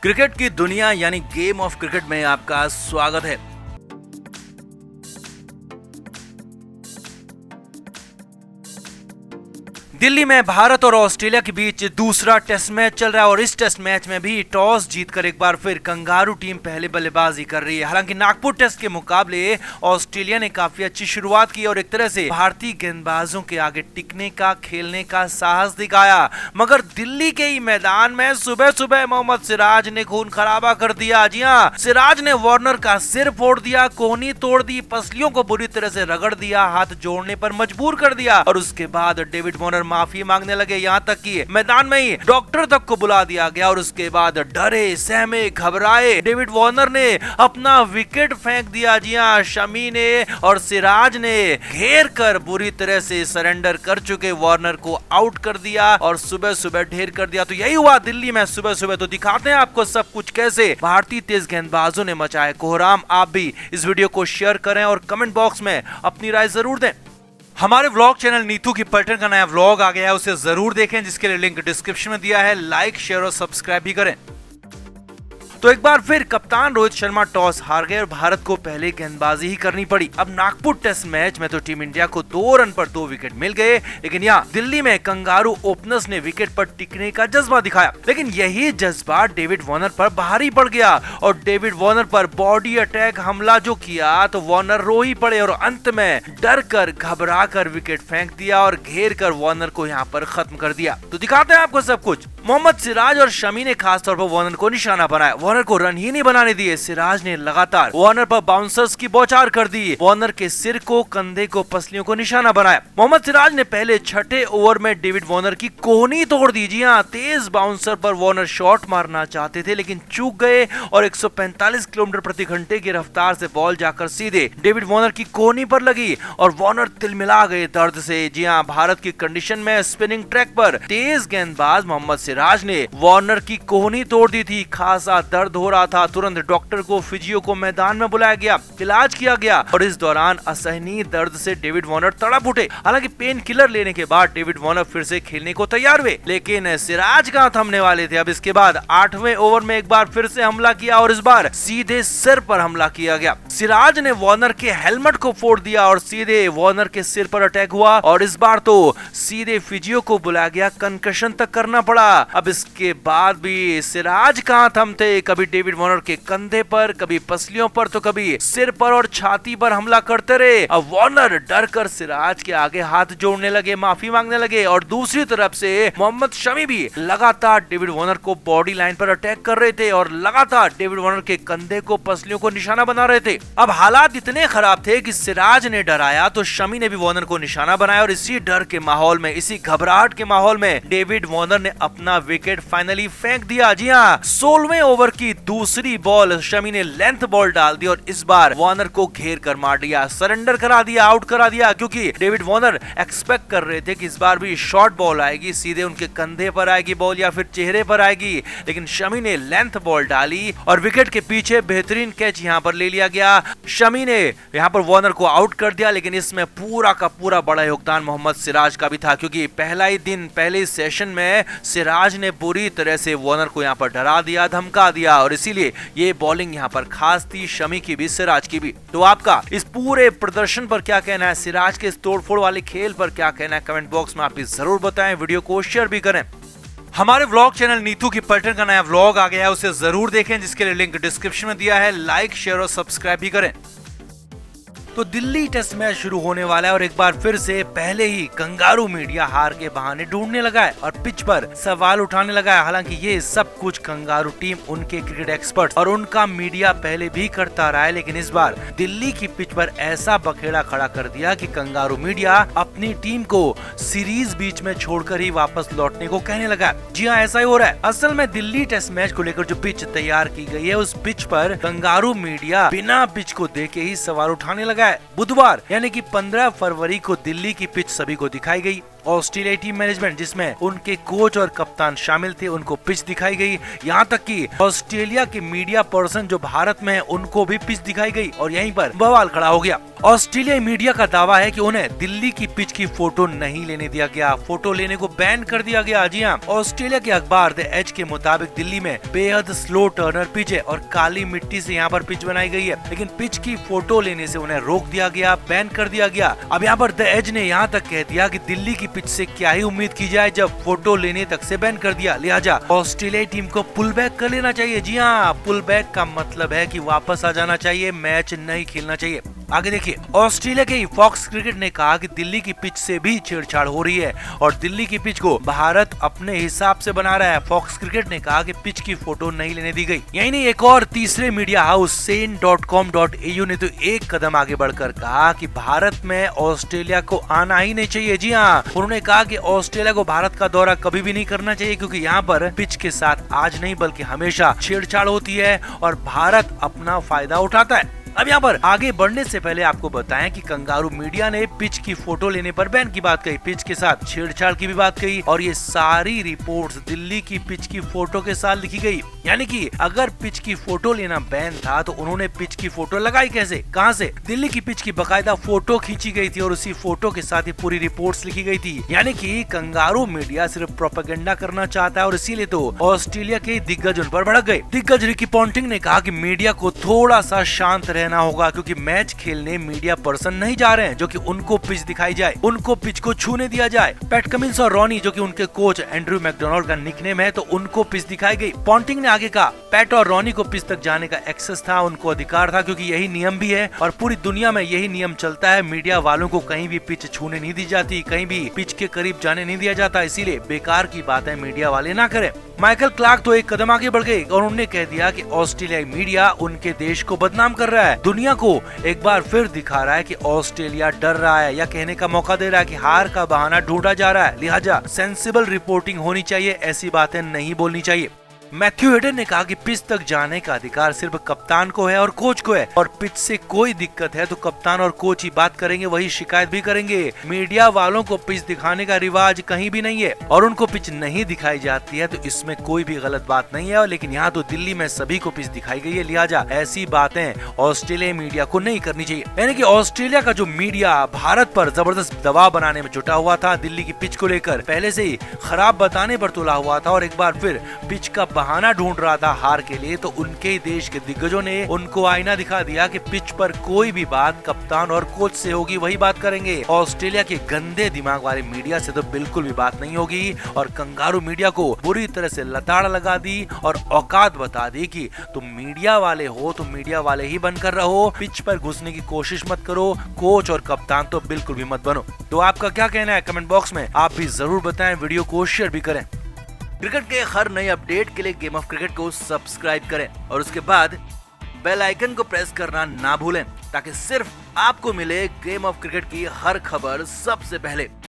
Cricket की दुनिया यानी गेम ऑफ क्रिकेट में आपका स्वागत है। दिल्ली में भारत और ऑस्ट्रेलिया के बीच दूसरा टेस्ट मैच चल रहा है और इस टेस्ट मैच में भी टॉस जीतकर एक बार फिर कंगारू टीम पहले बल्लेबाजी कर रही है। हालांकि नागपुर टेस्ट के मुकाबले ऑस्ट्रेलिया ने काफी अच्छी शुरुआत की और एक तरह से भारतीय गेंदबाजों के आगे टिकने का, खेलने का साहस दिखाया, मगर दिल्ली के ही मैदान में सुबह सुबह मोहम्मद सिराज ने खून खराबा कर दिया। जी हाँ, सिराज ने वार्नर का सिर फोड़ दिया, कोहनी तोड़ दी, पसलियों को बुरी तरह से रगड़ दिया, हाथ जोड़ने पर मजबूर कर दिया और उसके बाद डेविड वार्नर माफी मांगने लगे। यहाँ तक कि मैदान में ही डॉक्टर तक को बुला दिया गया और उसके बाद डरे, सहमे, घबराए डेविड वार्नर ने अपना विकेट फेंक दिया। जी हाँ, शमी ने और सिराज ने घेर कर बुरी तरह से सरेंडर कर चुके वार्नर को आउट कर दिया और सुबह सुबह ढेर कर दिया। तो यही हुआ दिल्ली में सुबह सुबह। तो दिखाते हैं आपको सब कुछ कैसे भारतीय तेज गेंदबाजों ने मचाए कोहराम। आप भी इस वीडियो को शेयर करें और कमेंट बॉक्स में अपनी राय जरूर दें। हमारे व्लॉग चैनल नीतू की पलटन का नया व्लॉग आ गया है, उसे जरूर देखें, जिसके लिए लिंक डिस्क्रिप्शन में दिया है। लाइक, शेयर और सब्सक्राइब भी करें। तो एक बार फिर कप्तान रोहित शर्मा टॉस हार गए और भारत को पहले गेंदबाजी ही करनी पड़ी। अब नागपुर टेस्ट मैच में तो टीम इंडिया को 2 रन पर 2 विकेट मिल गए, लेकिन यहाँ दिल्ली में कंगारू ओपनर्स ने विकेट पर टिकने का जज्बा दिखाया। लेकिन यही जज्बा डेविड वार्नर पर भारी पड़ गया और डेविड वार्नर पर बॉडी अटैक हमला जो किया तो वार्नर रो ही पड़े और अंत में डर कर, घबरा कर विकेट फेंक दिया और घेर कर वार्नर को यहाँ पर खत्म कर दिया। तो दिखाते हैं आपको सब कुछ। मोहम्मद सिराज और शमी ने खासतौर पर वार्नर को निशाना बनाया, वार्नर को रन ही नहीं बनाने दिए। सिराज ने लगातार वार्नर पर बाउंसर्स की बौछार कर दी, वार्नर के सिर को, कंधे को, पसलियों को निशाना बनाया। मोहम्मद सिराज ने पहले 6ठे ओवर में डेविड वार्नर की कोहनी तोड़ दी। जी हाँ, तेज बाउंसर पर वार्नर शॉट मारना चाहते थे लेकिन चूक गए और 145 किलोमीटर प्रति घंटे की रफ्तार से बॉल जाकर सीधे डेविड वार्नर की कोहनी पर लगी और वार्नर तिलमिला गए दर्द से। जी हाँ, भारत की कंडीशन में स्पिनिंग ट्रैक पर तेज गेंदबाज मोहम्मद सिराज ने वार्नर की कोहनी तोड़ दी थी। खासा दर्द हो रहा था, तुरंत डॉक्टर को, फिजियो को मैदान में बुलाया गया, इलाज किया गया और इस दौरान असहनीय दर्द से डेविड वार्नर तड़प उठे। हालांकि पेन किलर लेने के बाद डेविड वार्नर फिर से खेलने को तैयार हुए, लेकिन सिराज कहां थमने वाले थे। अब इसके बाद 8वें ओवर में एक बार फिर से हमला किया और इस बार सीधे सिर पर हमला किया गया। सिराज ने वार्नर के हेलमेट को फोड़ दिया और सीधे वार्नर के सिर पर अटैक हुआ और इस बार तो सीधे फिजियो को बुलाया गया, कंकशन तक करना पड़ा। अब इसके बाद भी सिराज कहां थमते, कभी डेविड वार्नर के कंधे पर, कभी पसलियों पर, तो कभी सिर पर और छाती पर हमला करते रहे। अब वार्नर डर कर सिराज के आगे हाथ जोड़ने लगे, माफी मांगने लगे और दूसरी तरफ से मोहम्मद शमी भी लगातार डेविड वार्नर को बॉडी लाइन पर अटैक कर रहे थे और लगातार डेविड वार्नर के कंधे को, पसलियों को निशाना बना रहे थे। अब हालात इतने खराब थे कि सिराज ने डराया तो शमी ने भी वार्नर को निशाना बनाया और इसी डर के माहौल में, इसी घबराहट के माहौल में डेविड वार्नर ने अपना विकेट फाइनली फेंक दिया। जी हाँ, 16वें ओवर की दूसरी बॉल शमी ने लेंथ बॉल डाल दी और इस बार वार्नर को घेर कर मार दिया, सरेंडर करा दिया, आउट करा दिया, क्योंकि डेविड वार्नर एक्सपेक्ट कर रहे थे कि इस बार भी शॉर्ट बॉल आएगी, सीधे उनके कंधे पर आएगी बॉल या फिर चेहरे पर आएगी। लेकिन शमी ने लेंथ बॉल डाली और विकेट के पीछे बेहतरीन कैच यहाँ पर ले लिया गया। शमी ने यहाँ पर वार्नर को आउट कर दिया, लेकिन इसमें पूरा का पूरा बड़ा योगदान मोहम्मद सिराज का भी था, क्योंकि पहला ही दिन, पहले सेशन में सिराज ने बुरी तरह से वार्नर को यहाँ पर डरा दिया, धमका दिया और इसीलिए ये बॉलिंग यहाँ पर खास थी, शमी की भी, सिराज की भी। तो आपका इस पूरे प्रदर्शन पर क्या कहना है, सिराज के इस तोड़फोड़ वाले खेल पर क्या कहना है, कमेंट बॉक्स में आप जरूर बताएं। वीडियो को शेयर भी करें। हमारे व्लॉग चैनल नीतू की पलटन का नया व्लॉग आ गया है, उसे जरूर देखें, जिसके लिए लिंक डिस्क्रिप्शन में दिया है। लाइक, शेयर और सब्सक्राइब भी करें। तो दिल्ली टेस्ट मैच शुरू होने वाला है और एक बार फिर से पहले ही कंगारू मीडिया हार के बहाने ढूंढने लगा है और पिच पर सवाल उठाने लगा है। हालांकि ये सब कुछ कंगारू टीम, उनके क्रिकेट एक्सपर्ट और उनका मीडिया पहले भी करता रहा है, लेकिन इस बार दिल्ली की पिच पर ऐसा बखेड़ा खड़ा कर दिया कि कंगारू मीडिया अपनी टीम को सीरीज बीच में छोड़कर ही वापस लौटने को कहने लगा। जी हाँ, ऐसा ही हो रहा है। असल में दिल्ली टेस्ट मैच को लेकर जो पिच तैयार की गई है, उस पिच पर कंगारू मीडिया बिना पिच को देखे ही सवाल उठाने लगा है। बुधवार यानी कि 15 फरवरी को दिल्ली की पिच सभी को दिखाई गई। ऑस्ट्रेलियाई टीम मैनेजमेंट जिसमें उनके कोच और कप्तान शामिल थे उनको पिच दिखाई गई। यहाँ तक कि ऑस्ट्रेलिया के मीडिया पर्सन जो भारत में है उनको भी पिच दिखाई गई और यहीं पर बवाल खड़ा हो गया। ऑस्ट्रेलियाई मीडिया का दावा है कि उन्हें दिल्ली की पिच की फोटो नहीं लेने दिया गया, फोटो लेने को बैन कर दिया गया। जी हाँ, ऑस्ट्रेलिया के अखबार द एज के मुताबिक दिल्ली में बेहद स्लो टर्नर पिच है और काली मिट्टी से यहाँ पर पिच बनाई गई है, लेकिन पिच की फोटो लेने से उन्हें रोक दिया गया, बैन कर दिया गया। अब यहाँ पर द एज ने यहाँ तक कह दिया कि दिल्ली की पिच से क्या ही उम्मीद की जाए जब फोटो लेने तक से बैन कर दिया, लिहाजा ऑस्ट्रेलियाई टीम को पुल बैक कर लेना चाहिए। जी हाँ, पुल बैक का मतलब है कि वापस आ जाना चाहिए, मैच नहीं खेलना चाहिए। आगे देखिए, ऑस्ट्रेलिया के फॉक्स क्रिकेट ने कहा कि दिल्ली की पिच से भी छेड़छाड़ हो रही है और दिल्ली की पिच को भारत अपने हिसाब से बना रहा है। फॉक्स क्रिकेट ने कहा कि पिच की फोटो नहीं लेने दी गई। यही नहीं, एक और तीसरे मीडिया हाउस sen.com.au ने तो एक कदम आगे बढ़कर कहा कि भारत में ऑस्ट्रेलिया को आना ही नहीं चाहिए। जी हाँ, उन्होंने कहा कि ऑस्ट्रेलिया को भारत का दौरा कभी भी नहीं करना चाहिए क्योंकि यहाँ पर पिच के साथ आज नहीं बल्कि हमेशा छेड़छाड़ होती है और भारत अपना फायदा उठाता है। अब यहाँ पर आगे बढ़ने से पहले आपको बताएं कि कंगारू मीडिया ने पिच की फोटो लेने पर बैन की बात कही, पिच के साथ छेड़छाड़ की भी बात कही और ये सारी रिपोर्ट्स दिल्ली की पिच की फोटो के साथ लिखी गई। यानी कि अगर पिच की फोटो लेना बैन था तो उन्होंने पिच की फोटो लगाई कैसे, कहां से? दिल्ली की पिच की बकायदा फोटो खींची गई थी और उसी फोटो के साथ ही पूरी रिपोर्ट्स लिखी गई थी। यानी कि कंगारू मीडिया सिर्फ प्रोपेगेंडा करना चाहता है और इसीलिए तो ऑस्ट्रेलिया के दिग्गज उन पर भड़क गए। दिग्गज रिकी पॉन्टिंग ने कहा कि मीडिया को थोड़ा सा शांत रहना होगा क्योंकि मैच खेलने मीडिया पर्सन नहीं जा रहे हैं जो कि उनको पिच दिखाई जाए, उनको पिच को छूने दिया जाए। पैट कमिंस और रॉनी जो कि उनके कोच एंड्रू मैकडोनाल्ड का निकनेम है तो उनको पिच दिखाई गई। पॉन्टिंग ने आगे कहा पैट और रॉनी को पिच तक जाने का एक्सेस था, उनको अधिकार था क्योंकि यही नियम भी है और पूरी दुनिया में यही नियम चलता है। मीडिया वालों को कहीं भी पिच छूने नहीं दी जाती, कहीं भी पिच के करीब जाने नहीं दिया जाता, इसीलिए बेकार की बातें मीडिया वाले ना करें। माइकल क्लार्क तो एक कदम आगे बढ़ गए और उन्होंने कह दिया कि ऑस्ट्रेलियाई मीडिया उनके देश को बदनाम कर रहा है, दुनिया को एक बार फिर दिखा रहा है कि ऑस्ट्रेलिया डर रहा है या कहने का मौका दे रहा है कि हार का बहाना ढूंढा जा रहा है, लिहाजा सेंसिबल रिपोर्टिंग होनी चाहिए, ऐसी बातें नहीं बोलनी चाहिए। मैथ्यू हेडन ने कहा कि पिच तक जाने का अधिकार सिर्फ कप्तान को है और कोच को है और पिच से कोई दिक्कत है तो कप्तान और कोच ही बात करेंगे, वही शिकायत भी करेंगे। मीडिया वालों को पिच दिखाने का रिवाज कहीं भी नहीं है और उनको पिच नहीं दिखाई जाती है तो इसमें कोई भी गलत बात नहीं है। लेकिन यहाँ तो दिल्ली में सभी को पिच दिखाई गई है, लिहाजा ऐसी बातें ऑस्ट्रेलिया मीडिया को नहीं करनी चाहिए। यानी कि ऑस्ट्रेलिया का जो मीडिया भारत पर जबरदस्त दबाव बनाने में जुटा हुआ था, दिल्ली की पिच को लेकर पहले से ही खराब बताने पर तुला हुआ था और एक बार फिर पिच का बहाना ढूंढ रहा था हार के लिए, तो उनके ही देश के दिग्गजों ने उनको आईना दिखा दिया कि पिच पर कोई भी बात कप्तान और कोच से होगी, वही बात करेंगे। ऑस्ट्रेलिया के गंदे दिमाग वाले मीडिया से तो बिल्कुल भी बात नहीं होगी और कंगारू मीडिया को बुरी तरह से लताड़ लगा दी और औकात बता दी कि तुम मीडिया वाले हो तो मीडिया वाले ही बनकर रहो, पिच पर घुसने की कोशिश मत करो, कोच और कप्तान तो बिल्कुल भी मत बनो। तो आपका क्या कहना है कमेंट बॉक्स में आप भी जरूर बताएं, वीडियो को शेयर भी करें। क्रिकेट के हर नए अपडेट के लिए गेम ऑफ क्रिकेट को सब्सक्राइब करें और उसके बाद बेल आइकन को प्रेस करना ना भूलें ताकि सिर्फ आपको मिले गेम ऑफ क्रिकेट की हर खबर सबसे पहले।